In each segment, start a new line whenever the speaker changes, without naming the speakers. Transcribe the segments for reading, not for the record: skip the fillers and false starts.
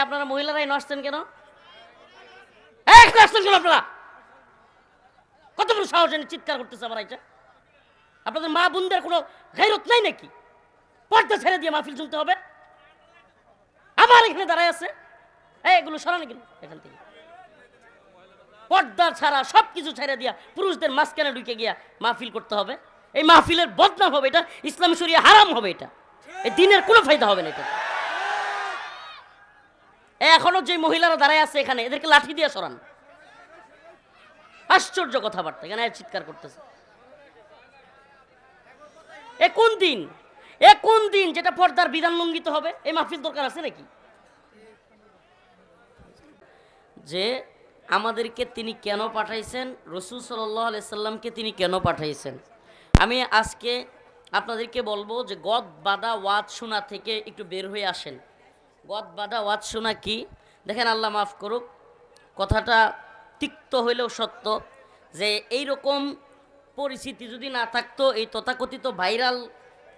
আপনারা মহিলারাই আসছেন কেন? আসছেন কেন আপনারা? কত বড় সাহস এনে চিৎকার করতেছে আমার এটা? আপনাদের মা বোনদের কোনো গায়রত নাই নাকি? পর্দা ছেড়ে দিয়ে মাহফিল শুনতে হবে? আমার এখানে দাঁড়ায় আছে, এগুলো সরানো গেল এখান থেকে। পর্দা ছাড়া সবকিছু ছেড়ে দিয়া পুরুষদের মাঝখানে ঢুকে গিয়া মাহফিল করতে হবে। এই মাহফিলের বদনাম হবে, এটা ইসলামী শরিয়া হারাম হবে, এটা এই দিনের কোনো ফায়দা হবে না। এটা এখনো যে মহিলারা দাঁড়ায় আছে এখানে, এদেরকে লাঠি দিয়ে সরান। আশ্চর্য কথাবার্তা, এখানে চিৎকার করতেছে। এ কোন দিন যেটা পর্দার বিধান লঙ্ঘিত হবে? এই মাহফিল দরকার আছে নাকি? যে আমাদেরকে তিনি কেন পাঠাইছেন, রাসূল সাল্লাল্লাহু আলাইহি সাল্লামকে তিনি কেন পাঠাইছেন, আমি আজকে আপনাদেরকে বলবো যে গদ বাঁধা ওয়াজ শোনা থেকে একটু বের হয়ে আসেন। গদ বাঁধা ওয়াজ শোনা কি? দেখেন, আল্লাহ মাফ করুক, কথাটা তিক্ত হইলেও সত্য, যে এই রকম পরিস্থিতি যদি না থাকতো, এই তথাকথিত ভাইরাল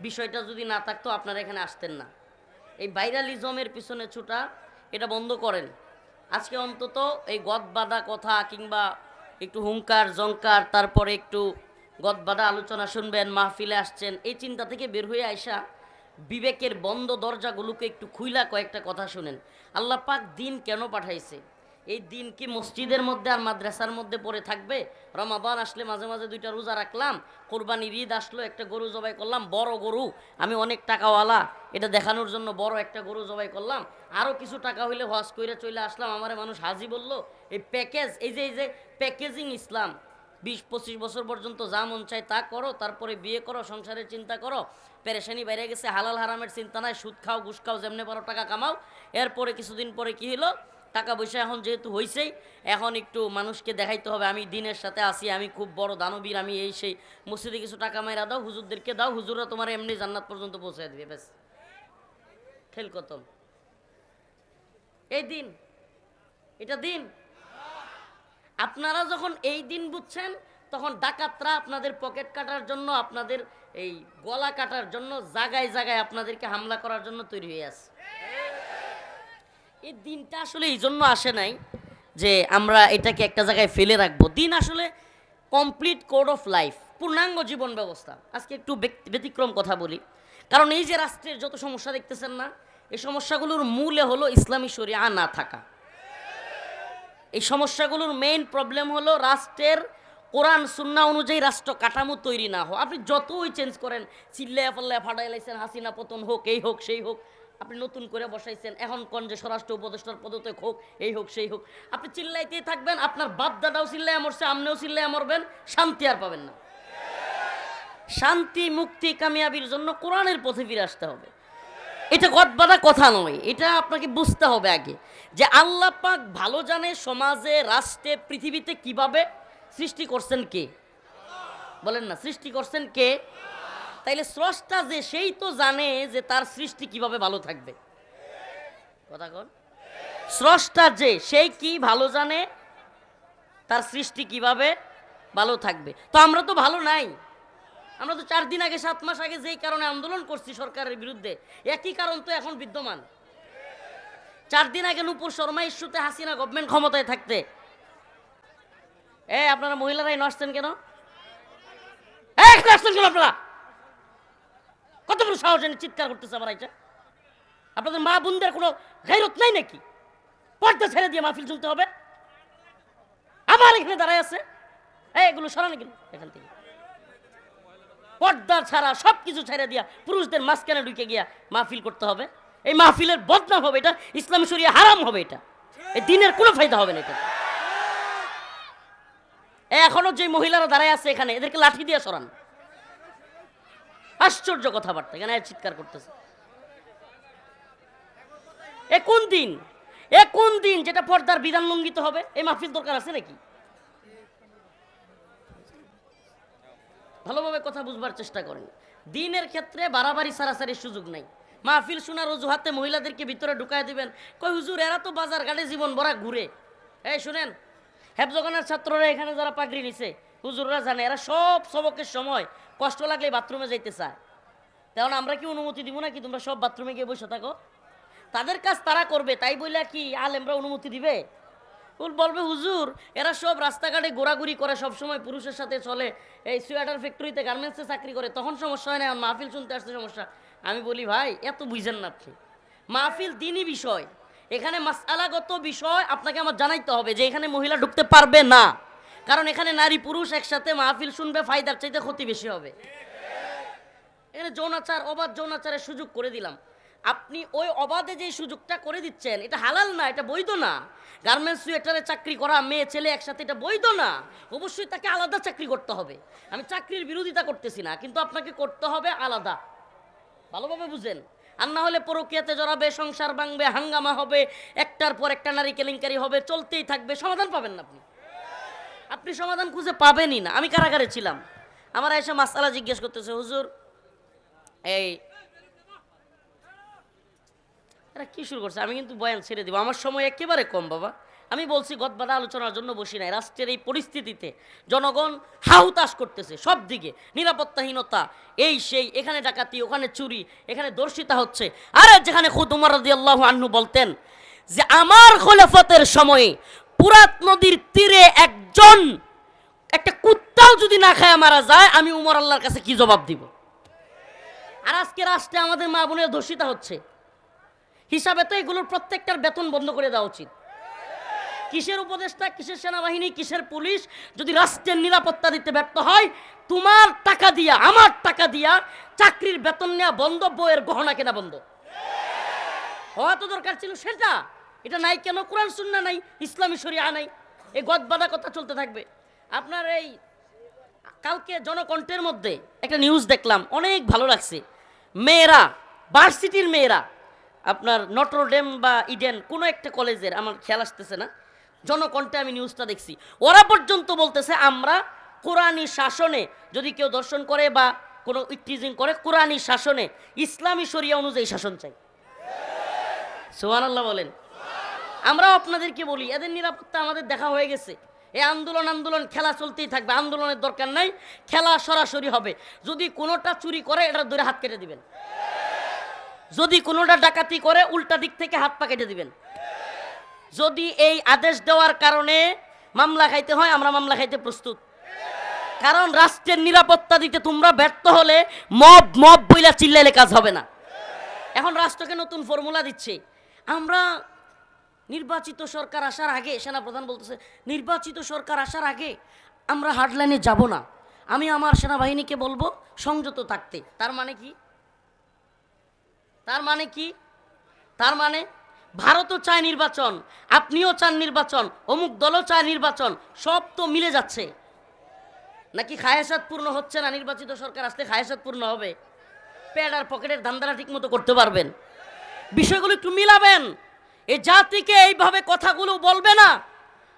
বিষয়টা যদি না থাকতো, আপনারা এখানে আসতেন না। এই ভাইরালিজমের পিছনে ছুটা এটা বন্ধ করেন। আজকে অন্তত এই গদবাঁধা কথা কিংবা একটু হুঙ্কার জঙ্কার, তারপরে একটু গদবাঁধা আলোচনা শুনবেন, মাহফিলে আসছেন, এই চিন্তা থেকে বের হয়ে আইসা বিবেকের বন্ধ দরজাগুলোকে একটু খুইলা কয়েকটা কথা শুনেন। আল্লাহ পাক দিন কেন পাঠাইছে? এই দিন কি মসজিদের মধ্যে আর মাদ্রাসার মধ্যে পড়ে থাকবে? রমাদান আসলে মাঝে মাঝে 2টা রোজা রাখলাম, কোরবানির ঈদ আসলো একটা গরু জবাই করলাম, বড় গরু, আমি অনেক টাকাওয়ালা, এটা দেখানোর জন্য বড় একটা গরু জবাই করলাম, আরও কিছু টাকা হইলে হজ কইরা চলে আসলাম, আমারে মানুষ হাজি বলল। এই প্যাকেজ, এই যে প্যাকেজিং ইসলাম, 20-25 বছর পর্যন্ত যা মন চায় তা করো, তারপরে বিয়ে করো, সংসারের চিন্তা করো, পেরেশানি বাইরে গেছে, হালাল হারামের চিন্তা নাই, সুদ খাও ঘুষ খাও, যেমনি পারো টাকা কামাও। এরপরে কিছুদিন পরে কি হলো? টাকা পয়সা এখন যেহেতু হয়েছেই, এখন একটু মানুষকে দেখাইতে হবে আমি দিনের সাথে আসি, আমি খুব বড় দানবীর, আমি এই সেই, মসজিদে কিছু টাকা মাইরা দাও, হুজুরদেরকে দাও, হুজুররা তোমার এমনি জান্নাত পর্যন্ত পৌঁছে দেবে, ব্যাস খেল খতম। এই দিন, এটা দিন। আপনারা যখন এই দিন বুঝছেন, তখন ডাকাতরা আপনাদের পকেট কাটার জন্য, আপনাদের এই গলা কাটার জন্য জায়গায় জায়গায় আপনাদেরকে হামলা করার জন্য তৈরি হয়ে আছে। এই দিনটা আসলে এই জন্য আসে নাই যে আমরা এটাকে একটা জায়গায় ফেলে রাখবো। দিন আসলে কমপ্লিট কোড অফ লাইফ, পূর্ণাঙ্গ জীবন ব্যবস্থা। আজকে একটু ব্যতিক্রম কথা বলি, কারণ এই যে রাষ্ট্রের যত সমস্যা দেখতেছেন না, এই সমস্যাগুলোর মূলে হলো ইসলামী শরিয়া না থাকা। এই সমস্যাগুলোর মেইন প্রবলেম হলো রাষ্ট্রের কোরআন সুন্নাহ অনুযায়ী রাষ্ট্র কাঠামো তৈরি না হোক। আপনি যতই চেঞ্জ করেন, চিল্লায় পাল্লায় ফাটাই লাইছেন, হাসিনা পতন হোক, এই হোক সেই হোক, আপনি নতুন করে বসাইছেন, এখন কোন যে স্বরাষ্ট্র উপদেষ্টার পদত্যাগ হোক, এই হোক সেই হোক, আপনি চিল্লাইতেই থাকবেন, আপনার বাপ দাদাও চিল্লায় মরছে, আপনিও চিল্লায় মরবেন, শান্তি আর পাবেন না। শান্তি মুক্তি কামিয়াবির জন্য কোরআনের পথে ফিরে আসতে হবে। এটা গদবাঁধা কথা নয়, এটা আপনাকে বুঝতে হবে আগে যে আল্লাহ পাক ভালো জানে সমাজে, রাষ্ট্রে, পৃথিবীতে কিভাবে সৃষ্টি করছেন কে? বলেন না, সৃষ্টি করছেন কে? তাইলে স্রষ্টা যে, সেই তো জানে যে তার সৃষ্টি কিভাবে ভালো থাকবে। কথা কন, স্রষ্টা যে, সেই কি ভালো জানে তার সৃষ্টি কিভাবে ভালো থাকবে। তো আমরা তো ভালো নাই। আমরা তো 4 দিন আগে, 7 মাস আগে যেই কারণে আন্দোলন করছি সরকারের বিরুদ্ধে, একই কারণ তো এখন বিদ্যমান। 4 দিন আগে নূপুর শর্মা ইস্যুতে হাসিনা গভর্নমেন্ট ক্ষমতায় থাকতে, আপনারা মহিলারাই আসছেন কেন? আসছেন কেন আপনারা? কত বড় সাহস এনে চিৎকার করতেছে আমার এটা? আপনাদের মা বোনদের কোনো গায়রত নাই নাকি? পর্দা ছেড়ে দিয়ে মাহফিল শুনতে হবে? আমার এখানে দাঁড়ায় আছে, এগুলো সরানো গেল এখান থেকে। পর্দা ছাড়া সবকিছু ছেড়ে দিয়া পুরুষদের মাঝখানে ঢুকে গিয়া মাহফিল করতে হবে। এই মাহফিলের বদনাম হবে, এটা ইসলামী শরিয়া হারাম হবে, এটা এই দিনের কোনো ফায়দা হবে না। এটা এখনো যে মহিলারা দাঁড়ায় আছে এখানে, এদেরকে লাঠি দিয়ে সরান। আশ্চর্য কথাবার্তা, এখানে চিৎকার করতেছে। এ কোন দিন যেটা পর্দার বিধান লঙ্ঘিত হবে? এই মাহফিল দরকার আছে নাকি? ভালোভাবে কথা বুঝবার চেষ্টা করেন। দিনের ক্ষেত্রে বাড়াবাড়ি সারাসারির সুযোগ নাই। মাহফিল শোনার অজুহাতে মহিলাদেরকে ভিতরে ঢুকায় দিবেন, কই হুজুর এরা তো বাজার ঘাটে জীবন ভরা ঘুরে। শুনেন, হেফজখানার ছাত্ররা এখানে যারা পাগড়ি নিছে, হুজুররা জানে এরা সব সবকের সময় কষ্ট লাগলে বাথরুমে যাইতে চায়। তেমন আমরা কি অনুমতি দিব না কি তোমরা সব বাথরুমে গিয়ে বসে থাকো? তাদের কাজ তারা করবে, তাই বলে কি আলেমরা অনুমতি দিবে? বলবে হুজুর এরা সব রাস্তাঘাটে ঘোরাঘুরি করে, সবসময় পুরুষের সাথে চলে, এই সোয়েটার ফ্যাক্টরিতে গার্মেন্টসে চাকরি করে, তখন সমস্যা হয় না, মাহফিল শুনতে আসতে সমস্যা। আমি বলি ভাই এত বুঝেন না আপনি, মাহফিল দিনই বিষয়, এখানে মাসআলাগত বিষয় আপনাকে আমার জানাইতে হবে যে এখানে মহিলা ঢুকতে পারবে না, কারণ এখানে নারী পুরুষ একসাথে মাহফিল শুনবে, ফায়দার চাইতে ক্ষতি বেশি হবে। এখানে যৌনাচার, অবাধ যৌনাচারের সুযোগ করে দিলাম, আপনি ওই অবাধে যে সুযোগটা করে দিচ্ছেন এটা হালাল না, এটা বৈধ না। গার্মেন্টস সোয়েটারে চাকরি করা মেয়ে ছেলে একসাথে, এটা বৈধ না, অবশ্যই তাকে আলাদা চাকরি করতে হবে। আমি চাকরির বিরোধিতা করতেছি না, কিন্তু আপনাকে করতে হবে আলাদা, ভালোভাবে বুঝেন। আর না হলে পরকীয়াতে জড়াবে, সংসার ভাঙবে, হাঙ্গামা হবে, একটার পর একটা নারী কেলেঙ্কারি হবে, চলতেই থাকবে, সমাধান পাবেন না আপনি, আপনি সমাধান খুঁজে পাবেনই না। আমি কারাগারে ছিলাম, আমার এসে মাসআলা জিজ্ঞেস করতেছে, হুজুর এই এরা কি শুরু করছে, আমি কিন্তু বয়ান ছেড়ে দিব, আমার সময় একেবারে কম বাবা। আমি বলছি গদবাদা আলোচনার জন্য বসি নাই, রাষ্ট্রের এই পরিস্থিতিতে জনগণ হাহুতাশ করতেছে, সব দিকে নিরাপত্তাহীনতা, এই সেই, এখানে ডাকাতি, ওখানে চুরি, এখানে দর্শিতা হচ্ছে। আরে যেখানে খুদ উমর রাদিয়াল্লাহু আনহু বলতেন যে আমার খলিফাতের সময়ে ফুরাত নদীর তীরে একজন একটা কুত্তাও যদি না খায় মারা যায়, আমি উমর আল্লাহর কাছে কি জবাব দিব? আর আজকে রাষ্ট্রে আমাদের মা বোনের দর্শিতা হচ্ছে, হিসাবে তো এগুলোর প্রত্যেকটার বেতন বন্ধ করে দেওয়া উচিত। কিসের উপদেষ্টা, কিসের সেনাবাহিনী, কিসের পুলিশ, যদি রাষ্ট্রের নিরাপত্তা দিতে ব্যর্থ হয়, তোমার টাকা দিয়া, আমার টাকা দিয়া চাকরির বেতন নেওয়া বন্ধ, বইয়ের গহনা কেনা বন্ধ। হওয়া তো দরকার ছিল সেটা, এটা নাই কেন? কোরআন সুন্নাহ নাই, ইসলামী শরিয়া নাই, এই গদবাদা কথা চলতে থাকবে। আপনার এই কালকে জনকণ্ঠের মধ্যে একটা নিউজ দেখলাম, অনেক ভালো লাগছে। মেয়েরা, ভার্সিটির মেয়েরা, আপনার নটরডেম বা ইডেন কোনো একটা কলেজের, আমার খেয়াল আসতেছে না, জনকণ্ঠে আমি নিউজটা দেখছি, ওরা পর্যন্ত বলতেছে আমরা কোরআনী শাসনে যদি কেউ দর্শন করে বা কোনো ইটিজিং করে, কোরআনী শাসনে ইসলামী শরিয়া অনুযায়ী শাসন চাই। সুবহানাল্লাহ বলেন। আমরাও আপনাদেরকে বলি, এদের নিরাপত্তা আমাদের দেখা হয়ে গেছে। এই আন্দোলন খেলা চলতেই থাকবে, আন্দোলনের দরকার নাই, খেলা সরাসরি হবে। যদি কোনোটা চুরি করে এটা ধরে হাত কেটে দিবেন, যদি কোনোটা ডাকাতি করে উল্টা দিক থেকে হাত পা কেটে দিবেন। যদি এই আদেশ দেওয়ার কারণে মামলা খাইতে হয়, আমরা মামলা খাইতে প্রস্তুত, কারণ রাষ্ট্রের নিরাপত্তা দিতে তোমরা ব্যর্থ হলে মব মব বইলা চিল্লাইলে কাজ হবে না। এখন রাষ্ট্রকে নতুন ফর্মুলা দিচ্ছে, আমরা নির্বাচিত সরকার আসার আগে, সেনাপ্রধান বলতেছে নির্বাচিত সরকার আসার আগে আমরা হার্ডলাইনে যাব না, আমি আমার সেনাবাহিনীকে বলবো সংযত থাকতে। তার মানে কি? তার মানে কি? তার মানে ভারতও চায় নির্বাচন, আপনিও চান নির্বাচন, অমুক দলও চায় নির্বাচন, সব তো মিলে যাচ্ছে। নাকি খায়াসাত পূর্ণ হচ্ছে না? নির্বাচিত সরকার আসলে খায়াসাত পূর্ণ হবে, পেট আর পকেটের ধান্দাটা ঠিক মতো করতে পারবেন। বিষয়গুলো একটু মিলাবেন, এই জাতিকে এইভাবে কথাগুলো বলবে না।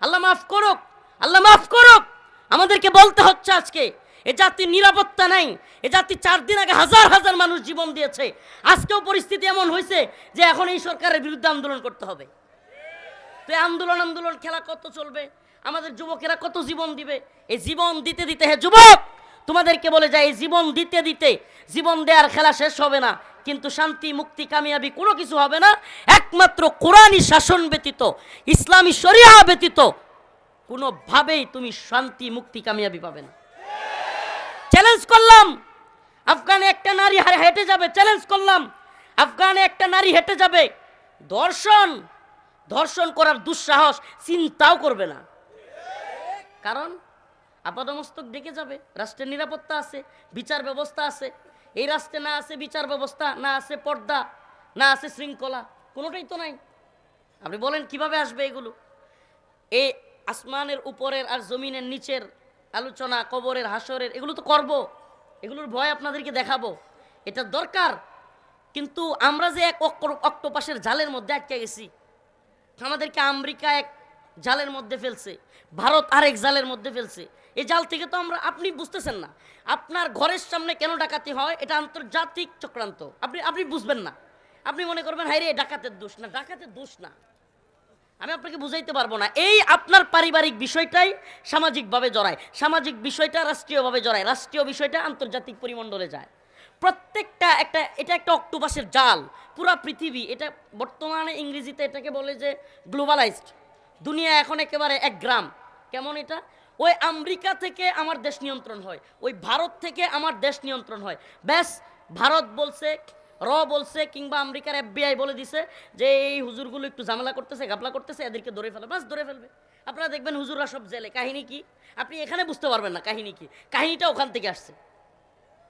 আল্লাহ মাফ করুক, আল্লাহ মাফ করুক, আমাদেরকে বলতে হচ্ছে আজকে এ জাতির নিরাপত্তা নাই। এ জাতি 4 দিন আগে হাজার হাজার মানুষ জীবন দিয়েছে, আজকেও পরিস্থিতি এমন হয়েছে যে এখন এই সরকারের বিরুদ্ধে আন্দোলন করতে হবে। তো এই আন্দোলন খেলা কত চলবে? আমাদের যুবকেরা কত জীবন দিবে? এই জীবন দিতে দিতে, হে যুবক তোমাদেরকে বলে যায়, এই জীবন দিতে দিতে জীবন দেওয়ার খেলা শেষ হবে না, কিন্তু শান্তি মুক্তি কামিয়াবি কোনো কিছু হবে না একমাত্র কোরআনী শাসন ব্যতীত, ইসলামী শরিয়া ব্যতীত কোনোভাবেই তুমি শান্তি মুক্তি কামিয়াবি পাবে না। চ্যালেঞ্জ করলাম, আফগানে একটা নারী হেঁটে যাবে, চ্যালেঞ্জ করলাম, আফগানে একটা নারী হেঁটে যাবে, ধর্ষণ করার দুঃসাহস চিন্তাও করবে না, কারণ আপাদমস্তক ডেকে যাবে। রাষ্ট্রের নিরাপত্তা আছে, বিচার ব্যবস্থা আছে। এই রাষ্ট্রে না আছে বিচার ব্যবস্থা, না আছে পর্দা, না আছে শৃঙ্খলা, কোনোটাই তো নাই। আপনি বলেন কিভাবে আসবে এগুলো? এই আসমানের উপরের আর জমিনের নিচের আলোচনা, কবরের হাসরের, এগুলো তো করব, এগুলোর ভয় আপনাদেরকে দেখাবো, এটা দরকার। কিন্তু আমরা যে এক অক্টোপাসের জালের মধ্যে আটকে গেছি, আমাদেরকে আমেরিকা এক জালের মধ্যে ফেলছে, ভারত আরেক জালের মধ্যে ফেলছে। এই জাল থেকে তো আপনি বুঝতেছেন না, আপনার ঘরের সামনে কেন ডাকাতি হয়, এটা আন্তর্জাতিক চক্রান্ত। আপনি বুঝবেন না, আপনি মনে করবেন হাই রে ডাকাতের দোষ না, ডাকাতের দোষ না, আমি আপনাকে বুঝাইতে পারবো না। এই আপনার পারিবারিক বিষয়টাই সামাজিকভাবে জড়ায়, সামাজিক বিষয়টা রাষ্ট্রীয়ভাবে জড়ায়, রাষ্ট্রীয় বিষয়টা আন্তর্জাতিক পরিমণ্ডলে যায়। প্রত্যেকটা এটা একটা অক্টোপাসের জাল। পুরা পৃথিবী, এটা বর্তমানে ইংরেজিতে এটাকে বলে যে গ্লোবালাইজড দুনিয়া, এখন একেবারে এক গ্রাম। কেমন এটা? ওই আমেরিকা থেকে আমার দেশ নিয়ন্ত্রণ হয়, ওই ভারত থেকে আমার দেশ নিয়ন্ত্রণ হয়। ব্যাস, ভারত বলছে, বলছে, কিংবা আমেরিকার FBI বলে দিছে যে এই হুজুরগুলো একটু ঝামেলা করতেছে, গাপলা করতেছে, এদেরকে ধরে ফেলে, বাস ধরে ফেলবে। আপনারা দেখবেন হুজুররা সব জেলে। কাহিনী কি? আপনি এখানে বুঝতে পারবেন না কাহিনী কি, কাহিনীটা ওখান থেকে আসছে।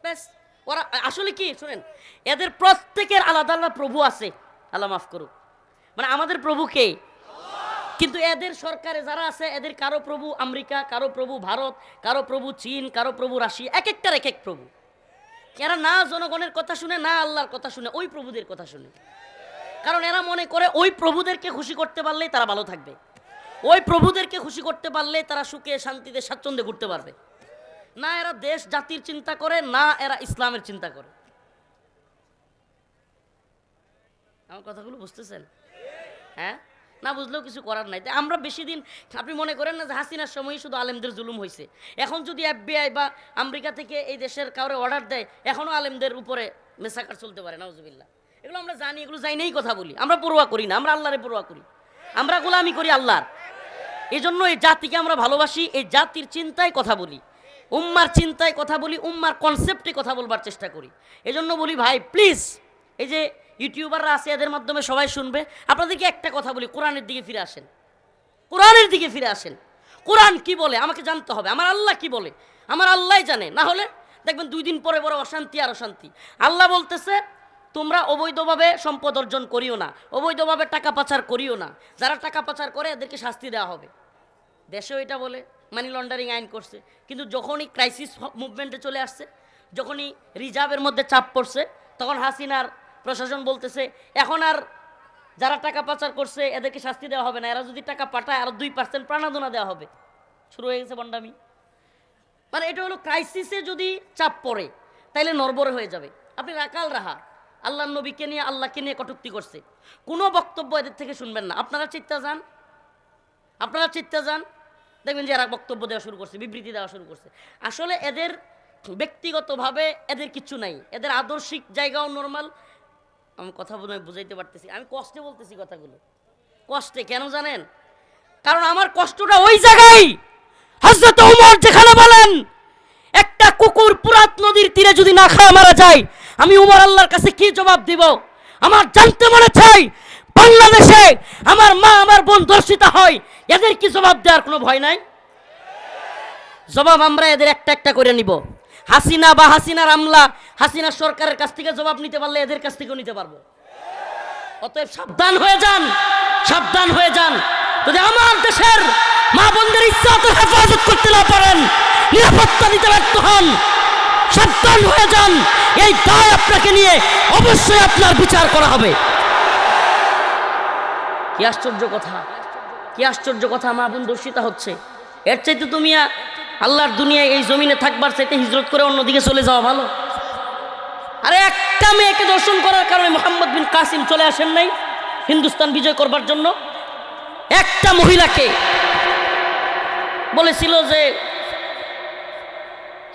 ব্যাস, ওরা আসলে কি শুনেন, এদের প্রত্যেকের আলাদা আলাদা প্রভু আছে, আল্লাহ মাফ করুক, মানে আমাদের প্রভু কে? কিন্তু এদের সরকারে যারা আছে, এদের কারো প্রভু আমেরিকা, কারো প্রভু ভারত, কারো প্রভু চীন, কারো প্রভু রাশিয়া, এক একটার এক এক প্রভু। এরা না জনগণের কথা শুনে, না আল্লাহর কথা শুনে, ওই প্রভুদের কথা শুনে। কারণ এরা মনে করে ওই প্রভুদেরকে খুশি করতে পারলেই তারা ভালো থাকবে, ওই প্রভুদেরকে খুশি করতে পারলে তারা সুখে শান্তিতে স্বাচ্ছন্দ্যে ঘুরতে পারবে। না এরা দেশ জাতির চিন্তা করে, না এরা ইসলামের চিন্তা করে। আমার কথাগুলো বুঝতেছেন? হ্যাঁ, না বুঝলেও কিছু করার নাই। তাই আমরা বেশি দিন, আপনি মনে করেন না যে হাসিনার সময় শুধু আলেমদের জুলুম হয়েছে। এখন যদি FBI বা আমেরিকা থেকে এই দেশের কাউরে অর্ডার দেয়, এখনও আলেমদের উপরে মেসাকার চলতে পারে, নাউজুবিল্লাহ। এগুলো আমরা জানি, এগুলো যাই নেই কথা বলি, আমরা পরোয়া করি না, আমরা আল্লাহরে পরোয়া করি, আমরা গোলামি করি আল্লাহর। এই জন্য এই জাতিকে আমরা ভালোবাসি, এই জাতির চিন্তায় কথা বলি, উম্মার চিন্তায় কথা বলি, উম্মার কনসেপ্টে কথা বলবার চেষ্টা করি। এই জন্য বলি ভাই প্লিজ, এই যে ইউটিউবাররা আছে এদের মাধ্যমে সবাই শুনবে, আপনাদেরকে একটা কথা বলি, কোরআনের দিকে ফিরে আসেন, কোরআনের দিকে ফিরে আসেন। কোরআন কি বলে আমাকে জানতে হবে, আমার আল্লাহ কি বলে আমার আল্লাহই জানে। না হলে দেখবেন 2 দিন পরে বড় অশান্তি আর অশান্তি। আল্লাহ বলতেছে তোমরা অবৈধভাবে সম্পদ অর্জন করিও না, অবৈধভাবে টাকা পাচার করিও না, যারা টাকা পাচার করে এদেরকে শাস্তি দেওয়া হবে। দেশেও এটা বলে মানি লন্ডারিং আইন করছে, কিন্তু যখনই ক্রাইসিস মুভমেন্টে চলে আসছে, যখনই রিজার্ভের মধ্যে চাপ পড়ছে, তখন হাসিনার প্রশাসন বলতেছে এখন আর যারা টাকা পাচার করছে এদেরকে শাস্তি দেওয়া হবে না, এরা যদি টাকা পাঠায় আরো 2% প্রাণাদনা দেওয়া হবে। শুরু হয়ে গেছে বন্ডামি। মানে এটা হলো ক্রাইসিসে যদি চাপ পড়ে তাইলে নড়বড়ে হয়ে যাবে। আপনি রাকাল রাহা আল্লাহর নবীকে নিয়ে, আল্লাহকে নিয়ে কটূক্তি করছে, কোনো বক্তব্য এদের থেকে শুনবেন না। আপনারা চিত্তা যান, আপনারা চিত্তা যান, দেখবেন যে এরা বক্তব্য দেওয়া শুরু করছে, বিবৃতি দেওয়া শুরু করছে। আসলে এদের ব্যক্তিগতভাবে এদের কিচ্ছু নাই, এদের আদর্শিক জায়গাও নর্মাল। আমি কথা বুঝাইতে পারতেছি, আমি কষ্টে বলতেছি কথাগুলো, কষ্টে। কেন জানেন? কারণ আমার কষ্টটা ওই জায়গায়, হযরত ওমর যেখানে বলেন একটা কুকুর পুরাত নদীর তীরে যদি না খায় মারা যায়, আমি ওমর আল্লাহর কাছে কি জবাব দিব? আমার জানতে মনে চাই, বাংলাদেশে আমার মা আমার বোন ধর্ষিতা হয়, এদের কি জবাব দেওয়ার কোনো ভয় নাই? জবাব আমরা এদের একটা একটা করে নিব। হাসিনা বা হাসিনার আমলা, হাসিনা সরকারের কাছ থেকে জবাব নিতে পারলে এদের কাছ থেকেও নিতে পারবো। অতএব সাবধান হয়ে যান, সাবধান হয়ে যান। যদি আমার দেশের মা বোনদের ইজ্জত ও হেফাজত করতে না পারেন, নিরাপত্তা দিতে ব্যর্থ হন, সাবধান হয়ে যান। এই দায় আপনাকে নিয়ে অবশ্যই আপনার বিচার করা হবে। কি আশ্চর্য কথা, কি আশ্চর্য কথা, মা বোন দর্শিতা হচ্ছে। এর চাইতে তুমি আল্লাহর দুনিয়ায় এই জমিনে থাকবার চাইতে হিজরত করে অন্যদিকে চলে যাওয়া ভালো। আরে একটা মেয়েকে দর্শন করার কারণে মোহাম্মদ বিন কাসিম চলে আসেন নাই হিন্দুস্তান বিজয় করবার জন্য? একটা মহিলাকে বলেছিল যে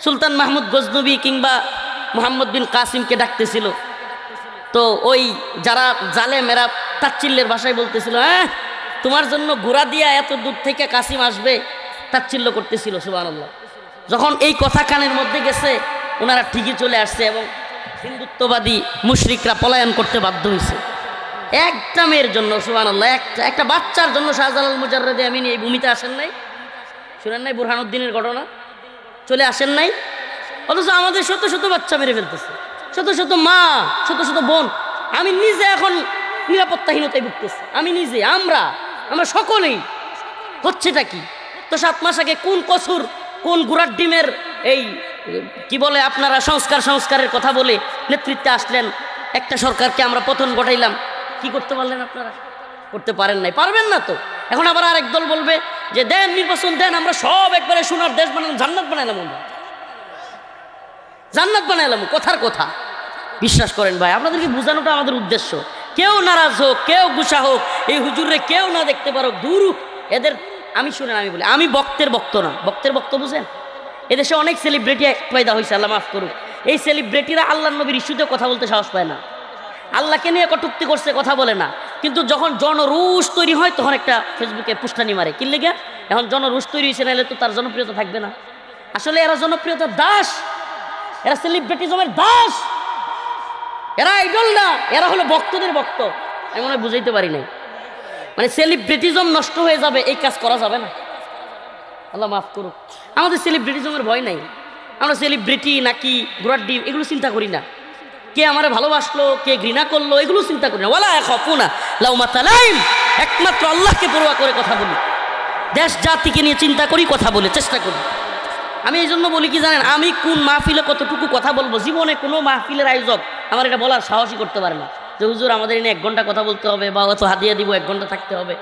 সুলতান মাহমুদ গজনবী কিংবা মোহাম্মদ বিন কাসিমকে ডাকতেছিল, তো ওই যারা জালেম এরা তাচ্ছিল্যের ভাষায় বলতেছিল, হ্যাঁ তোমার জন্য ঘোড়া দিয়া এত দূর থেকে কাসিম আসবে, তাচ্ছিল্য করতেছিল। সুবহানাল্লাহ। যখন এই কথা কানের মধ্যে গেছে, ওনারা ঠিকই চলে আসছে এবং হিন্দুত্ববাদী মুশরিকরা পলায়ন করতে বাধ্য হয়েছে একটা মেয়ের জন্য। সুবহানাল্লাহ। একটা বাচ্চার জন্য শাহজালাল মুজাররদে আমিনী এই ভূমিতে আসেন নাই? শুনেন নাই বুরহানুদ্দিনের ঘটনা? চলে আসেন নাই? অথচ আমাদের শত শত বাচ্চা মেরে ফেলতেছে, শত শত মা, শত শত বোন। আমি নিজে এখন নিরাপত্তাহীনতায় ভুগতেছি, আমি নিজে, আমরা সকলেই। হচ্ছেটা কি? তো 7 মাস আগে কোন কসুর, কোন গুড়ার ডিমের এই কি বলে আপনারা সংস্কারের কথা বলে নেতৃত্বে আসলেন, একটা সরকারকে আমরা পতন ঘটাইলাম। কি করতে পারলেন আপনারা? করতে পারেন নাই, পারবেন না তো। এখন আবার আরেক দল বলবে যে দেন নির্বাচন দেন, আমরা সব একবারে সোনার দেশ বানালাম, জান্নাত বানাইলাম, আমরা জান্নাত বানাইলাম। কথার কথা। বিশ্বাস করেন ভাই, আপনাদেরকে বোঝানোটা আমাদের উদ্দেশ্য। কেউ নারাজ হোক, কেউ গুসা হোক, এই হুজুরে কেউ না দেখতে পারো, দূর এদের। আমি শুনেন, আমি বলি, আমি বক্তের বক্ত না, বক্তের বক্ত বুঝেন? এদেশে অনেক সেলিব্রিটি পয়দা হয়েছে, আল্লাহ মাফ করুক, এই সেলিব্রিটিরা আল্লাহর নবীর ইস্যুতে কথা বলতে সাহস পায় না, আল্লাহকে নিয়ে কটূক্তি করছে কথা বলে না, কিন্তু যখন জনরোষ তৈরি হয় তখন একটা ফেসবুকে পুষ্টানি মারে। কি লেগে? এখন জনরোষ তৈরি হয়েছে, নাহলে তো তার জনপ্রিয়তা থাকবে না। আসলে এরা জনপ্রিয়তার দাস, এরা সেলিব্রিটিজমের দাস, এরা আইডল না, এরা হলো ভক্তদের ভক্ত। আমি মনে হয় বুঝাইতে পারি নাই। মানে সেলিব্রিটিজম নষ্ট হয়ে যাবে, এই কাজ করা যাবে না। আল্লাহ মাফ করুক। আমাদের সেলিব্রিটিজমের ভয় নাই। আমরা সেলিব্রিটি নাকি ঘোড়ার ডিম এগুলো চিন্তা করি না। কে আমারে ভালোবাসলো, কে ঘৃণা করলো, এগুলো চিন্তা করি না। ওয়ালা ইয়াখাফুনা লাউমাতা লাইম, একমাত্র আল্লাহকে পরোয়া করে কথা বলি, দেশ জাতিকে নিয়ে চিন্তা করি, কথা বলে চেষ্টা করি। আমি এই জন্য বলি কি জানেন, আমি কোন মাহফিলে কতটুকু কথা বলবো, জীবনে কোনো মাহফিলের আয়োজক আমার এটা বলার সাহসই করতে পারে না যে হুজুর আমাদের এনে 1 ঘন্টা কথা বলতে হবে বা অত হাদিয়া দিব 1 ঘন্টা থাকতে হবে।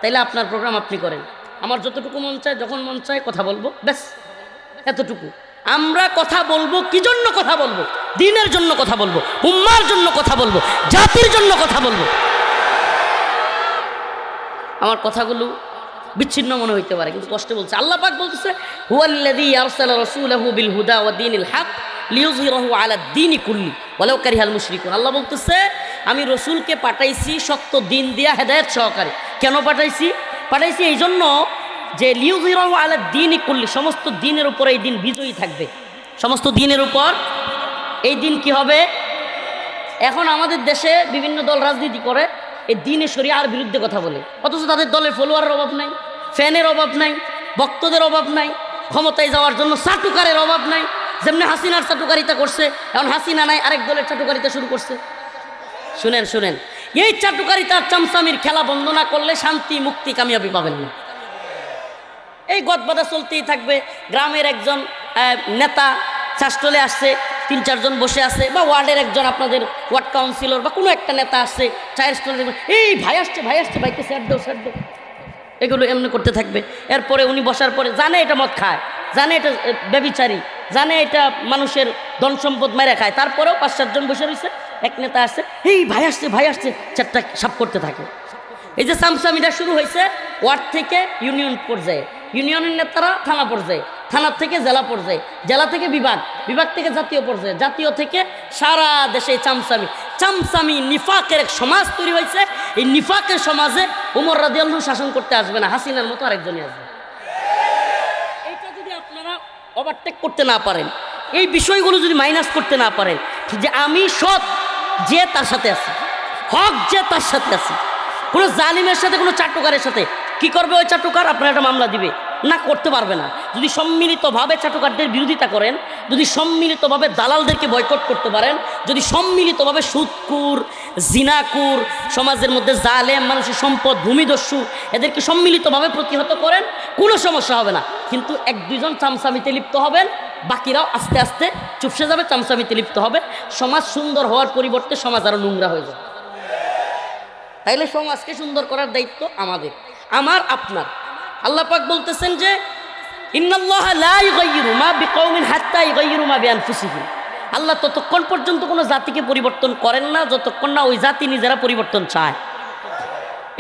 তাইলে আপনার প্রোগ্রাম আপনি করেন, আমার যতটুকু মন চায় যখন মন চায় কথা বলবো, ব্যাস এতটুকু। আমরা কথা বলবো কি জন্য কথা বলবো? দ্বীনের জন্য কথা বলবো, উম্মার জন্য কথা বলবো, জাতির জন্য কথা বলবো। আমার কথাগুলো বিচ্ছিন্ন মনে হইতে পারে, কিন্তু কষ্টে বলছে। আল্লাহ পাক বলতেছে হুয়াল্লাযী আরসালা রাসূলাহু বিল হুদা ওয়া দীনিল হক লিইয়ুযহিরাহু আলা দ্বীনি কুল্লি ওয়ালাউ কারিহাল মুশরিকুন। আল্লাহ বলতেছে আমি রসুলকে পাঠাইছি সত্য দিন দিয়া হেদায়েত সহকারে। কেন পাঠাইছি? পাঠাইছি এই জন্য যে লিইয়ুযহিরাহু আলা দ্বীনি কুল্লি, সমস্ত দিনের উপর এই দিন বিজয়ী থাকবে। সমস্ত দিনের উপর এই দিন কি হবে? এখন আমাদের দেশে বিভিন্ন দল রাজনীতি করে, এই দ্বীনে শরিয়ার বিরুদ্ধে কথা বলে, অথচ তাদের দলের ফলোয়ারের অভাব নাই, ফ্যানের অভাব নাই, ভক্তদের অভাব নাই, ক্ষমতায় যাওয়ার জন্য চাটুকারের অভাব নাই। যেমনি হাসিনার চাটুকারিতা করছে, এখন হাসিনা নাই, আরেক দলের চাটুকারিতা শুরু করছে। শুনেন শুনেন, এই চাটুকারিতার চামচামির খেলা বন্ধ না করলে শান্তি মুক্তি কামিয়াবি পাবেন না। এই গদবাদা চলতেই থাকবে। গ্রামের একজন নেতা চাষটলে আসছে, 3-4 জন বসে আছে, বা ওয়ার্ডের একজন আপনাদের ওয়ার্ড কাউন্সিলর বা কোনো একটা নেতা আসছে, চায়ের স্টলে দেখবেন এই ভাই আসছে ভাই আসছে, ভাইকে স্যার দাও স্যার দাও, এগুলো এমনি করতে থাকবে। এরপরে উনি বসার পরে জানে এটা মদ খায়, জানে এটা ব্যভিচারী, জানে এটা মানুষের ধন সম্পদ মেরে খায়, তারপরেও 5-7 জন বসে রয়েছে। এক নেতা আসছে, এই ভাই আসছে, চারটা সাপ করতে থাকে। এই যে সামসামিটা শুরু হয়েছে ওয়ার্ড থেকে ইউনিয়ন পর্যায়ে, ইউনিয়নের নেতারা থানা পর্যায়ে, থানার থেকে জেলা পর্যায়ে, জেলা থেকে বিভাগ, বিভাগ থেকে জাতীয় পর্যায়ে, জাতীয় থেকে সারা দেশে চামচামি নিফাকের এক সমাজ তৈরি হয়েছে। এই নিফাকের সমাজে ওমর রাদিয়াল্লাহু শাসন করতে আসবে না, হাসিনার মতো আরেকজনই আসবে। এইটা যদি আপনারা ওভারটেক করতে না পারেন, এই বিষয়গুলো যদি মাইনাস করতে না পারেন, যে আমি সৎ যে তার সাথে আছি, হক যে তার সাথে আছি, কোনো জালিমের সাথে কোনো চাটুকারের সাথে কি করবে? ওই চাটুকার আপনার একটা মামলা দিবে না, করতে পারবে না। যদি সম্মিলিতভাবে চাটুকারদের বিরোধিতা করেন, যদি সম্মিলিতভাবে দালালদেরকে বয়কট করতে পারেন, যদি সম্মিলিতভাবে সুদকুর জিনাকুর সমাজের মধ্যে জালেম, মানুষের সম্পদ ভূমিদস্যু, এদেরকে সম্মিলিতভাবে প্রতিহত করেন, কোনো সমস্যা হবে না। কিন্তু 1-2 জন চামচামিতে লিপ্ত হবেন, বাকিরাও আস্তে আস্তে চুপসে যাবে, চামচামিতে লিপ্ত হবে। সমাজ সুন্দর হওয়ার পরিবর্তে সমাজ আরও নোংরা হয়ে যাবে। তাইলে সমাজকে সুন্দর করার দায়িত্ব আমাদের, আমার আপনার। আল্লাহ পাক বলতেছেন যে ইন্নাল্লাহা লা ইউগাইয়িরু মা বিকওমিন হাত্তা ইউগাইয়িরু মা বিআনফুসিহিম। আল্লাহ ততক্ষণ পর্যন্ত কোনো জাতিকে পরিবর্তন করেন না যতক্ষণ না ওই জাতি নিজেরা পরিবর্তন চায়।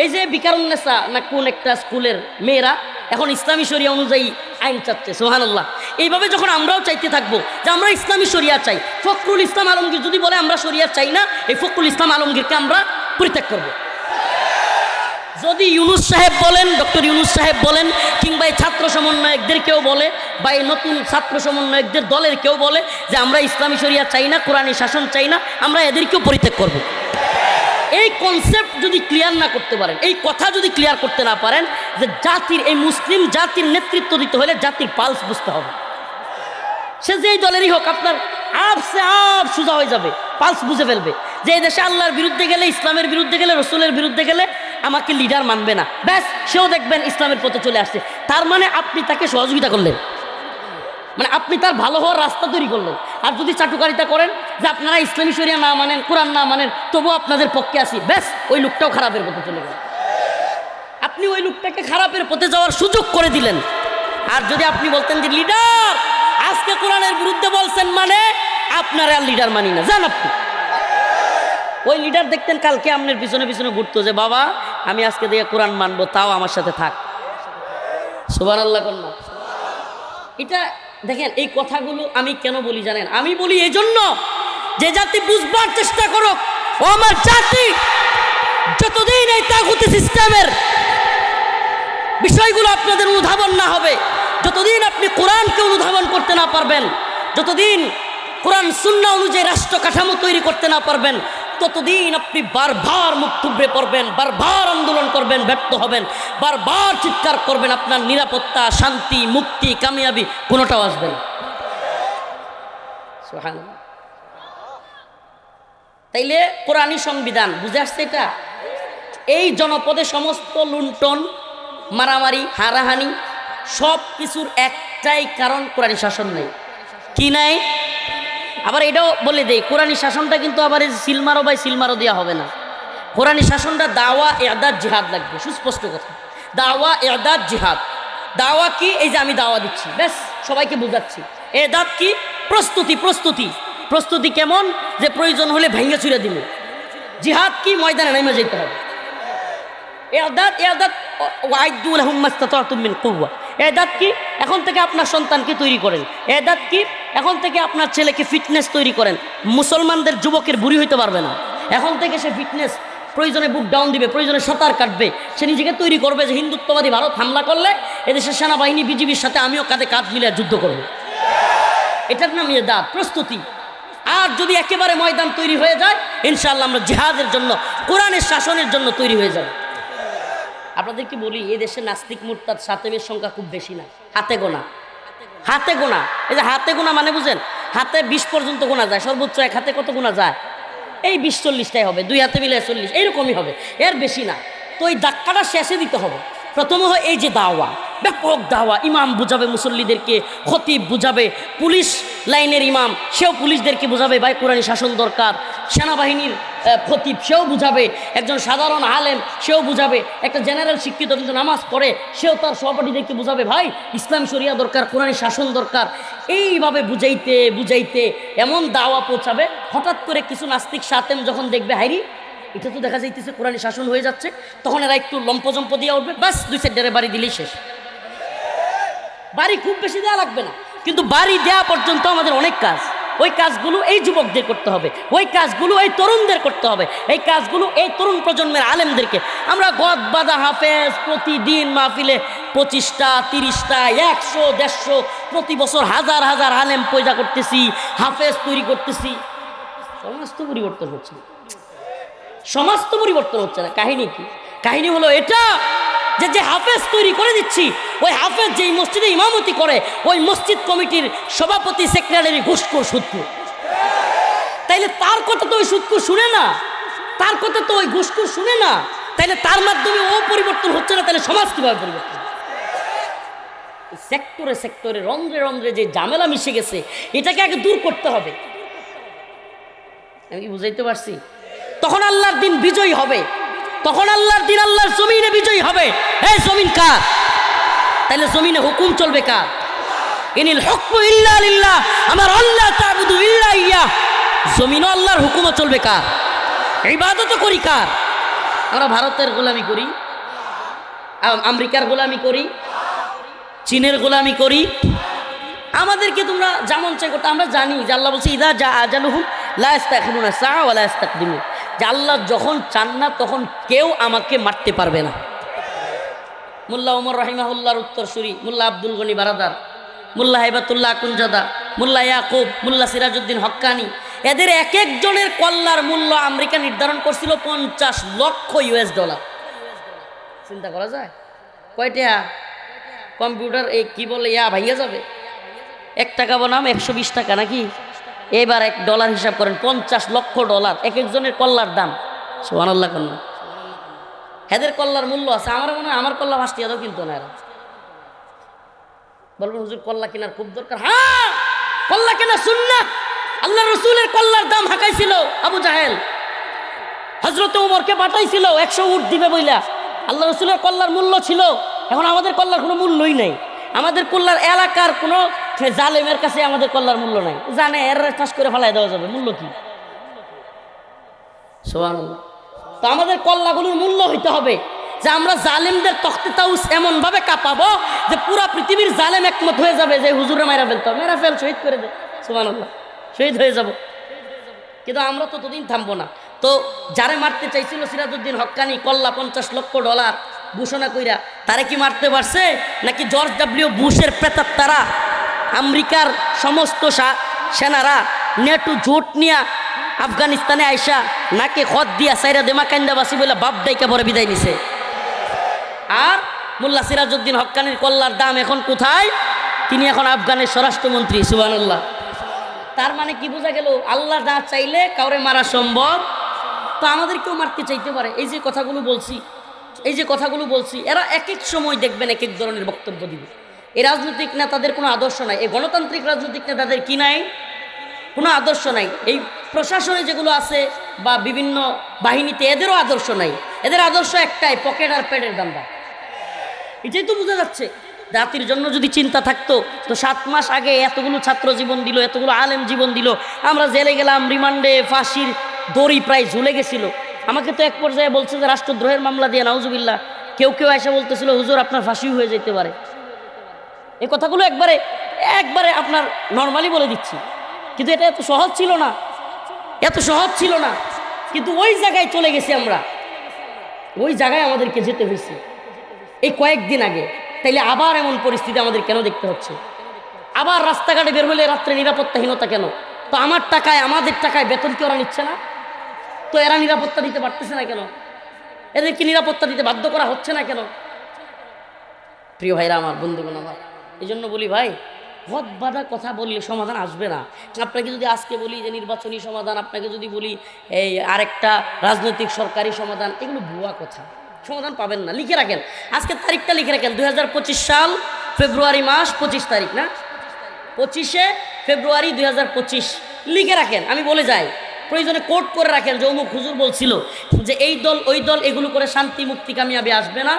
এই যে বিকারুন্নেসা না কোন একটা স্কুলের মেয়েরা এখন ইসলামী শরিয়া অনুযায়ী আইন চাচ্ছে, সুবহানাল্লাহ। এইভাবে যখন আমরাও চাইতে থাকবো যে আমরা ইসলামী শরিয়া চাই, ফখরুল ইসলাম আলমগীর যদি বলে আমরা শরিয়া চাই না, এই ফখরুল ইসলাম আলমগীরকে আমরা পরিত্যাগ করবো। যদি ইউনুস সাহেব বলেন, ডক্টর ইউনুস সাহেব বলেন, কিংবা এই ছাত্র সমন্বয়কদের কেউ বলে, বা এই নতুন ছাত্র সমন্বয়কদের দলের কেউ বলে যে আমরা ইসলামী শরিয়া চাই না, কোরআনী শাসন চাই না, আমরা এদেরকেও পরিত্যাগ করব। এই কনসেপ্ট যদি ক্লিয়ার না করতে পারেন, এই কথা যদি ক্লিয়ার করতে না পারেন, যে জাতির এই মুসলিম জাতির নেতৃত্ব দিতে হলে জাতির পালস বুঝতে হবে। সে যেই দলেরই হোক, আপনার আপ সোজা হয়ে যাবে, পালস বুঝে ফেলবে যে এই দেশে আল্লাহর বিরুদ্ধে গেলে, ইসলামের বিরুদ্ধে গেলে, রসুলের বিরুদ্ধে গেলে আমাকে লিডার মানবে না, ব্যাস সেও দেখবেন ইসলামের পথে চলে আসছে। তার মানে আপনি তাকে সহযোগিতা করলেন, মানে আপনি তার ভালো হওয়ার রাস্তা তৈরি করলেন। আর যদি চাটুকারিতা করেন যে আপনারা ইসলামী শরিয়া না মানেন, কোরআন না মানেন, তবুও আপনাদের পক্ষে আসি, ব্যাস ওই লোকটাও খারাপের পথে চলে গেল। আপনি ওই লোকটাকে খারাপের পথে যাওয়ার সুযোগ করে দিলেন। আর যদি আপনি বলতেন যে লিডার আজকে কোরআনের বিরুদ্ধে বলছেন, মানে আপনার আর লিডার মানি না, জান আপনি, ওই লিডার দেখতেন কালকে আপনার পিছনে পিছনে ঘুরতো যে বাবা আমি আজকে দিয়ে কোরআন মানবো, তাও আমার সাথে থাক। সুবহানাল্লাহ কন্যা। এটা দেখেন এই কথাগুলো আমি কেন বলি জানেন? আমি বলি এই জন্য যে জাতি বুঝবার চেষ্টা করো, ও আমার জাতি, যতদিন এই তাগুতি সিস্টেমের বিষয়গুলো আপনাদের অনুধাবন না হবে, যতদিন আপনি কোরআনকে অনুধাবন করতে না পারবেন, যতদিন কোরআন সুন্নাহ অনুযায়ী রাষ্ট্র কাঠামো তৈরি করতে না পারবেন, ততদিন আপনি বারবার মুখ থুবড়ে পড়বেন, বারবার আন্দোলন করবেন, ব্যর্থ হবেন, বারবার চিৎকার করবেন, আপনার নিরাপত্তা, শান্তি, মুক্তি, কামিয়াবি কোনোটাও আসবে না। সুবহানাল্লাহ। তাইলে কোরআনী সংবিধান বুঝে আসছে এটা? এই জনপদে সমস্ত লুণ্ঠন, মারামারি, হারাহানি সব কিছুর একটাই কারণ, কোরআনী শাসন নেই। কি নাই? আবার এটাও বলে দেই, কোরআনী শাসনটা কিন্তু আবার এই সিলমারো বাই সিলমারো দেওয়া হবে না। কোরআনী শাসনটা দাওয়া, ইরদাদ, জিহাদ লাগবে। সুস্পষ্ট কথা, দাওয়া, ইরদাদ, জিহাদ। দাওয়া কি? এই যে আমি দাওয়া দিচ্ছি, ব্যাস সবাইকে বোঝাচ্ছি। ইরদাদ কি? প্রস্তুতি। প্রস্তুতি প্রস্তুতি কেমন? যে প্রয়োজন হলে ভেঙে ছুঁড়ে দিল। জিহাদ কি? ময়দানে নেমে যেতে হবে। ইরদাদ ওয়াইদু লাহুম মাসতাতাতুম মিন কুওয়া। ইরদাদ কি? এখন থেকে আপনার সন্তানকে তৈরি করেন। ইরদাদ কি? এখন থেকে আপনার ছেলেকে ফিটনেস তৈরি করেন। মুসলমানদের যুবকের বুড়ি হইতে পারবে না, এখন থেকে সে ফিটনেস, প্রয়োজনে বুক ডাউন দিবে, প্রয়োজনে সাঁতার কাটবে, সে নিজেকে তৈরি করবে যে হিন্দুত্ববাদী ভারত হামলা করলে এদেশের সেনাবাহিনী, বিজিবির সাথে আমিও কাঁধে কাঁধ মিলে যুদ্ধ করব। এটার নাম ইরদাদ, প্রস্তুতি। আর যদি একেবারে ময়দান তৈরি হয়ে যায়, ইনশাআল্লাহ আমরা জিহাদের জন্য, কোরআনের শাসনের জন্য তৈরি হয়ে যাব। আপনাদেরকে বলি, এই দেশে নাস্তিক মুরতাদ সাতেমের সংখ্যা খুব বেশি না, হাতে গোনা। হাতে গোনা। এই যে হাতে গোনা মানে বুঝেন, হাতে 20 পর্যন্ত গোনা যায়, সর্বোচ্চ এক হাতে কত গোনা যায়? এই 20-40টাই হবে, 2 হাতে মিলে 40, এইরকমই হবে, এর বেশি না। তো এই ধাক্কাটা শেষে দিতে হবে। প্রথমে হয় এই যে দাওয়া, ব্যাপক দাওয়া, ইমাম বুঝাবে মুসল্লিদেরকে, খতিব বুঝাবে, পুলিশ লাইনের ইমাম সেও পুলিশদেরকে বুঝাবে ভাই কোরআনী শাসন দরকার, সেনাবাহিনীর খতিব সেও বুঝাবে, একজন সাধারণ আলেম সেও বুঝাবে, একটা জেনারেল শিক্ষিত কিন্তু নামাজ পড়ে সেও তার সহপাঠীদেরকে বুঝাবে ভাই ইসলাম শরিয়া দরকার, কোরআনী শাসন দরকার। এইভাবে বুঝাইতে বুঝাইতে এমন দাওয়া পৌঁছাবে, হঠাৎ করে কিছু নাস্তিক সাতেম যখন দেখবে হাইরি এটা তো দেখা যাইতেছে কোরআনী শাসন হয়ে যাচ্ছে, তখন এরা একটু লম্পজম্প দিয়ে উঠবে, বাস 2 ডেরে বাড়ি দিলেই শেষ। বাড়ি খুব বেশি দেওয়া লাগবে না, কিন্তু বাড়ি দেওয়া পর্যন্ত আমাদের অনেক কাজ। ওই কাজগুলো এই যুবকদের করতে হবে, ওই কাজগুলো এই তরুণদের করতে হবে, এই কাজগুলো এই তরুণ প্রজন্মের আলেমদেরকে। আমরা গদ বাঁধা হাফেজ প্রতিদিন মাহফিলে 25টা 30টা 100 150 প্রতি বছর হাজার হাজার আলেম পয়দা করতেছি, হাফেজ তৈরি করতেছি, সমাজ তো পরিবর্তন হচ্ছে না। সমাজ তো পরিবর্তন হচ্ছে না। কাহিনী কি? কাহিনী হলো এটা যে যে হাফেজ তৈরি করে দিচ্ছি, ওই হাফেজ যেই মসজিদে ইমামতি করে, ওই মসজিদ কমিটির সভাপতি, সেক্রেটারি ঘুষখোর, সুদখোর। তাইলে তার কথা তো ওই সুদখোর শুনে না, তার কথা তো ওই ঘুষখোর শুনে না, তাইলে তার মাধ্যমে ও পরিবর্তন হচ্ছে না, তাহলে সমাজ কিভাবে পরিবর্তন? সেক্টরে সেক্টরে, রন্ধ্রে রন্ধ্রে যে ঝামেলা মিশে গেছে, এটাকে আগে দূর করতে হবে। আমি কি বুঝাইতে পারছি? তখন আল্লাহর দিন বিজয়ী হবে, তখন আল্লাহর দিন আল্লাহর জমিনে বিজয়ী হবে। এই জমিন কার? তাইলে জমিনে হুকুম চলবে কার? ইনিল হুকমু ইল্লা লিল্লাহ, আমার আল্লাহ তা'বুদু ইল্লা ইয়া। জমিনও আল্লাহর হুকুমও চলবে কার? ইবাদতও করি কার? আমরা ভারতের গোলামি করি, আমেরিকার গোলামি করি, চীনের গোলামি করি। আমাদেরকে তোমরা যেমন চাই করতে, আমরা জানি যে আল্লাহ বলছে ইদা জা আজালুহুম লা ইস্তাখিরুনা সাআ ওয়া লা ইস্তাকদিমুন, যে আল্লাহ যখন চান না তখন কেউ আমাকে মারতে পারবে না। মোল্লা ওমর রাহিমাহুল্লাহর উত্তরসূরি মোল্লা আব্দুল গনি বারাদার, মোল্লা হেবাতুল্লাহ আকুনজাদা, মোল্লা ইয়াকুব, মোল্লা সিরাজউদ্দিন হক্কানি, এদের এক একজনের কল্লার মূল্য আমেরিকা নির্ধারণ করছিল $50 লক্ষ। চিন্তা করা যায়? কয়টা কম্পিউটার এই কি বলে ভাইয়া যাবে। 1 টাকা বনাম 120 টাকা নাকি? এবার $1 হিসাব করেন, $50 লক্ষ এক একজনের কল্লার দাম। সুবহানাল্লাহ কন্যা, হেদের কল্লার মূল্য আছে। আমার মনে হয় আমার কল্লা 5 টাকাও কিনতো না এরা। বলবেন হুজুর কল্লা কেনার খুব দরকার। হ্যাঁ, কল্লা কেনা সুন্নাহ। আল্লাহ রসুলের কল্লার দাম হাঁকাইছিল আবু জাহেল, হযরত ওমরকে পাঠাইছিল 100 উট দিবে বইলা। আল্লাহ রসুলের কল্লার মূল্য ছিল, এখন আমাদের কল্লার কোনো মূল্যই নাই। আমাদের কল্লার এলাকার কোনো জালেমের কাছে আমাদের কল্লার মূল্য নাই, জানে এর চাষ করে ফেলাই দেওয়া যাবে, মূল্য কি? সুবহানাল্লাহ। তো আমাদের কল্লাগুলোর মূল্য হইতে হবে। যে আমরা জালেমদের তখতে তাউস এমনভাবে কাঁপাবো যে পুরা পৃথিবীর জালেম একমত হয়ে যাবে যে হুজুরে মেরা ফেলতো, মেরা ফেল, শহীদ করে দে, সুবহানাল্লাহ, শহীদ হয়ে যাব। কিন্তু আমরা তো ততদিন থামবো না। তো যারে মারতে চাইছিল সিরাজউদ্দিন হক্কানি কল্লা $50 লক্ষ ঘোষণা কইরা, তারে কি মারতে পারছে? নাকি জর্জ ডাব্লিউ বুশের প্রেতাত্মারা, আমেরিকার সমস্ত সেনারা নেটু জোট নিয়া আফগানিস্তানে আইসা নাকি খত দিয়া সাইরা দেমা কান্দাবাসী বলে বাপ ডাইকা পরে বিদায় নিছে? আর মোল্লা সিরাজউদ্দিন হক্কানির কল্লার দাম এখন কোথায়? তিনি এখন আফগানের স্বরাষ্ট্রমন্ত্রী, সুবহানাল্লাহ। তার মানে কি বোঝা গেল? আল্লাহ না চাইলে কাউরে মারা সম্ভব, তো আমাদেরকেও মারতে চাইতে পারে। এই যে কথাগুলো বলছি, এরা এক এক সময় দেখবেন এক এক ধরনের বক্তব্য দিবে। এই রাজনৈতিক নেতাদের কোনো আদর্শ নাই, এই গণতান্ত্রিক রাজনৈতিক নেতাদের কি নাই? কোনো আদর্শ নাই। এই প্রশাসনে যেগুলো আছে বা বিভিন্ন বাহিনীতে এদেরও আদর্শ নাই। এদের আদর্শ একটাই, পকেট আর পেটের দান্দা। এটাই তো বোঝা যাচ্ছে। জাতির জন্য যদি চিন্তা থাকতো তো 7 মাস আগে এতগুলো ছাত্র জীবন দিল, এতগুলো আলেম জীবন দিল, আমরা জেলে গেলাম, রিমান্ডে, ফাঁসির দড়ি প্রায় ঝুলে গেছিল। আমাকে তো এক পর্যায়ে বলছে যে রাষ্ট্রদ্রোহের মামলা দিয়ে, নাউজুবিল্লাহ। কেউ এসে বলতেছিল হুজুর আপনার ফাঁসি হয়ে যেতে পারে। এই কথাগুলো একবারে আপনার নর্মালি বলে দিচ্ছি, কিন্তু এটা এত সহজ ছিল না, কিন্তু ওই জায়গায় চলে গেছি আমরা, ওই জায়গায় আমাদেরকে যেতে হয়েছে এই কয়েকদিন আগে। তাইলে আবার এমন পরিস্থিতি আমাদের কেন দেখতে হচ্ছে? আবার রাস্তাঘাটে বের হলে রাত্রে নিরাপত্তাহীনতা কেন? তো আমাদের টাকায় বেতন কি ওরা নিচ্ছে না? তো এরা নিরাপত্তা দিতে পারতেছে না কেন? এদেরকে নিরাপত্তা দিতে বাধ্য করা হচ্ছে না কেন? প্রিয় ভাইরা আমার, বন্ধুগণ আমার, এই জন্য বলি ভাই, হদ বাঁধা কথা বললে সমাধান আসবে না। আপনাকে যদি আজকে বলি যে নির্বাচনী সমাধান, আপনাকে যদি বলি এই আরেকটা রাজনৈতিক সরকারি সমাধান, এগুলো ভুয়া কথা, সমাধান পাবেন না। লিখে রাখেন, আজকের তারিখটা লিখে রাখেন, 2025 সাল ফেব্রুয়ারি মাস 25 তারিখ, না 25শে ফেব্রুয়ারি 2025 লিখে রাখেন। আমি বলে যাই, প্রয়োজনে কোট করে রাখেন যে অমুক হুজুর বলছিল যে এই দল ওই দল এগুলো করে শান্তি মুক্তি কামিয়াবি আসবে না।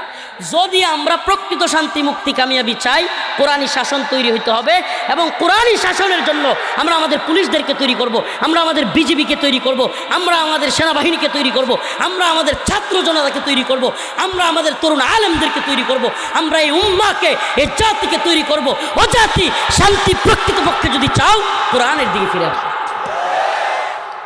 যদি আমরা প্রকৃত শান্তি মুক্তি কামিয়াবি চাই, কোরআনী শাসন তৈরি হইতে হবে, এবং কোরআনী শাসনের জন্য আমরা আমাদের পুলিশদেরকে তৈরি করব, আমরা আমাদের বিজিবিকে তৈরি করব, আমরা আমাদের সেনাবাহিনীকে তৈরি করব, আমরা আমাদের ছাত্র জনতাকে তৈরি করব, আমরা আমাদের তরুণ আলেমদেরকে তৈরি করব, আমরা এই উম্মাকে, এই জাতিকে তৈরি করব। ও জাতি, শান্তি প্রকৃতপক্ষে যদি চাও, কোরআনের দিকে ফিরে আসো।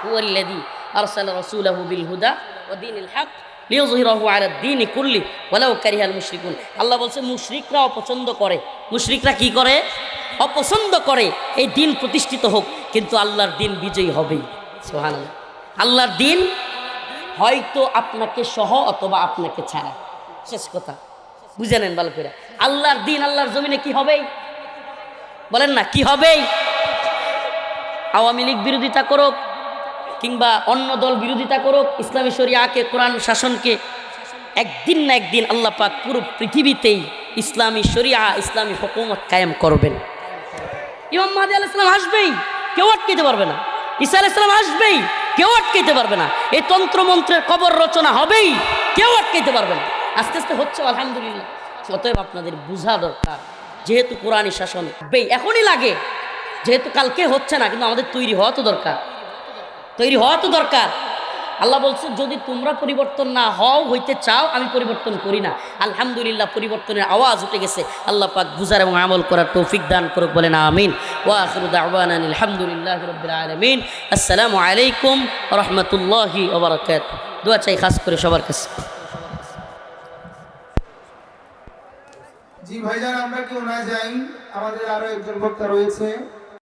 হুয়াল্লাযী আরসালা রাসূলাহু বিল হুদা ওয়া দীনিল হক লিইয়ুযহিরাহু আলা দ্বীনি কুল্লি ওয়ালাউ কারিহাল মুশরিকুন। আল্লাহ বলছে মুশরিকরা অপছন্দ করে, মুশরিকরা কি করে? অপছন্দ করে এই দিন প্রতিষ্ঠিত হোক, কিন্তু আল্লাহর দিন বিজয়ী হবেই। সুবহানাল্লাহ। আল্লাহর দিন হয়তো আপনাকে সহ অথবা আপনাকে ছাড়া, শেষ কথা বুঝে নেন ভালো করে। আল্লাহর দিন আল্লাহর জমিনে কি হবেই? বলেন না, কি হবেই? আওয়ামী লীগ বিরোধিতা করুক কিংবা অন্য দল বিরোধিতা করুক, ইসলামী শরিয়াকে, কোরআন শাসনকে, একদিন না একদিন আল্লাহ পাক পুরো পৃথিবীতেই ইসলামী শরিয়া, ইসলামী হুকুমত কায়েম করবেন। ইমাম মাহদী আলাইহিস সালাম আসবেই, কেউ আটকাইতে পারবে না। ঈসা আলাইহিস সালাম আসবেই, কেউ আটকাইতে পারবে না। এই তন্ত্রমন্ত্রের কবর রচনা হবেই, কেউ আটকাইতে পারবে না। আস্তে আস্তে হচ্ছে, আলহামদুলিল্লাহ। অতএব আপনাদের বোঝা দরকার, যেহেতু কোরআনী শাসন এখনই লাগে, যেহেতু কালকে হচ্ছে না, কিন্তু আমাদের তৈরি হওয়া তো দরকার। আল্লাহ বলছে যদি তোমরা পরিবর্তন না হইতে চাও, আমি পরিবর্তন করি না। আলহামদুলিল্লাহ, পরিবর্তনের আওয়াজ উঠে গেছে। আল্লাহ পাক বুঝার এবং আমল করার তৌফিক দান করুক, বলেন আমিন। ওয়া আখিরু দাওয়ানা আলহামদুলিল্লাহি রাব্বিল আলামিন। আসসালামু আলাইকুম ওয়া রাহমাতুল্লাহি ওয়া বারাকাতুহু। দোয়া চাই খাস করে সবার কাছে।
জি ভাইজান, আমরা কেউ না যাই, আমাদের আরো একজন বক্তা রয়েছে।